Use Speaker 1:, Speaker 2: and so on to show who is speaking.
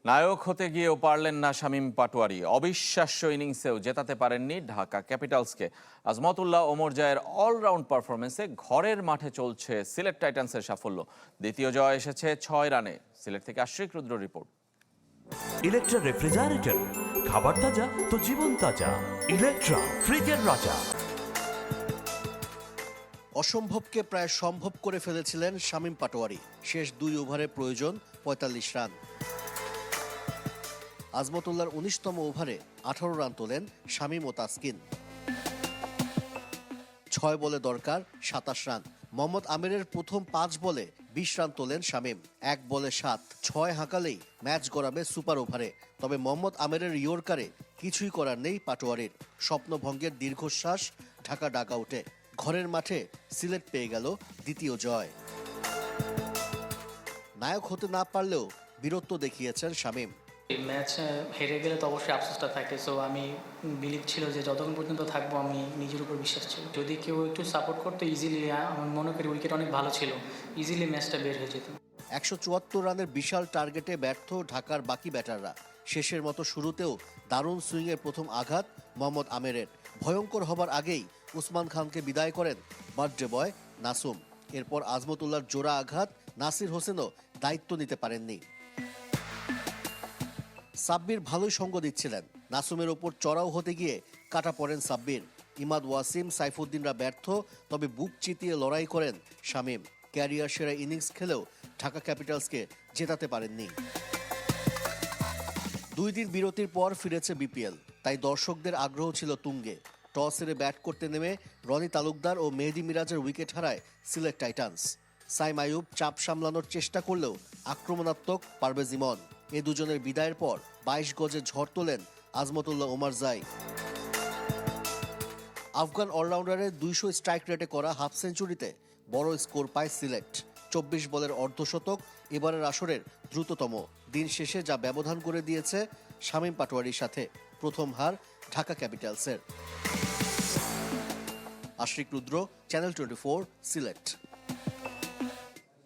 Speaker 1: নায়ক হতে গিয়েও পারলেন না শামীম পাটোয়ারি। অবিশ্বাস্য ইনিংসেও জেতাতে পারেননি ঢাকা ক্যাপিটালসকে। আজমতুল্লাহ ওমর জায়ের অলরাউন্ড পারফরমেন্সে ঘরের মাঠে চলছে সিলেট টাইটান্সের সাফল্য। দ্বিতীয় জয় এসেছে 6 রানে। সিলেট থেকে আশ্রিক রুদ্র রিপোর্ট।
Speaker 2: ইলেকট্রা রেফ্রিজারেটর, খাবার তাজা তো জীবন তাজা। ইলেকট্রা, ফ্রিজের রাজা।
Speaker 3: অসম্ভবকে প্রায় সম্ভব করে ফেলেছিলেন শামীম পাটোয়ারি। শেষ 2 ওভারে প্রয়োজন 45 রান। আজমতুল্লাহর 19তম ওভারে 18 রান তোলেন শামীম ও তাসকিন। 6 বলে দরকার 27 রান। মোহাম্মদ আমিরের প্রথম 5 বলে 20 রান তোলেন শামীম। 1 বলে 7, 6 হাঁকালেই ম্যাচ গড়াবে সুপার ওভারে। তবে মোহাম্মদ আমিরের ইয়র্কারে কিছুই করার নেই পাটোয়ারির। স্বপ্নভঙ্গের দীর্ঘশ্বাস ঢাকা ডাকআউটে। ঘরের মাঠে সিলেট পেয়ে গেল দ্বিতীয় জয়। নায়ক হতে না পারলেও বীরত্ব দেখিয়েছেন শামীম।
Speaker 4: ম্যাচ হেরে গেলে তো অবশ্যই আফসোসটা থাকে। সো আমি বিলিভ ছিল যে যতক্ষণ পর্যন্ত থাকবো আমি নিজের উপর বিশ্বাস ছিল। যদি কেউ একটু সাপোর্ট করতো ইজিলি, আমি মনে করি উইকেট অনেক ভালো ছিল, ইজিলি ম্যাচটা বের হয়ে যেত।
Speaker 3: 174 রানের বিশাল টার্গেটে ব্যর্থ ঢাকার বাকি ব্যাটাররা। শেষের মতো শুরুতেও দারুণ সুইংয়ের প্রথম আঘাত মোহাম্মদ আমিরের। ভয়ঙ্কর হবার আগেই উসমান খানকে বিদায় করেন বার্থডে বয় নাসুম। এরপর আজমতুল্লাহর জোড়া আঘাত। নাসির হোসেনও দায়িত্ব নিতে পারেননি। সাব্বির ভালোই সঙ্গ দিচ্ছিলেন। নাসুমের ওপর চড়াও হতে গিয়ে কাটা পড়েন সাব্বির। ইমাদ ওয়াসিম, সাইফুদ্দিনরা ব্যর্থ। তবে বুক চিতিয়ে লড়াই করেন শামীম। ক্যারিয়ার সেরা ইনিংস খেলেও ঢাকা ক্যাপিটালসকে জেতাতে পারেননি। 2 দিন বিরতির পর ফিরেছে বিপিএল, তাই দর্শকদের আগ্রহ ছিল তুঙ্গে। টস হেরে ব্যাট করতে নেমে রনি তালুকদার ও মেহেদী মিরাজের উইকেট হারায় সিলেট টাইটান্স। সাইম আইয়ুব চাপ সামলানোর চেষ্টা করলেও আক্রমণাত্মক পারভেজ ইমন। এ দুজনের বিদায়ের পর 22 গজে ঝড় তোলেন আজমতুল্লাহ ওমর জাই। আফগান অলরাউন্ডারের 200 স্ট্রাইক রেটে করা হাফ সেঞ্চুরিতে বড় স্কোর পায় সিলেট। 24 বলের অর্ধশতক এবারের আসরের দ্রুততম। দিন শেষে যা ব্যবধান করে দিয়েছে শামীম পাটোয়ারির সাথে। প্রথম হার ঢাকা ক্যাপিটালসের। আশ্রিক রুদ্র, চ্যানেল 24, সিলেট।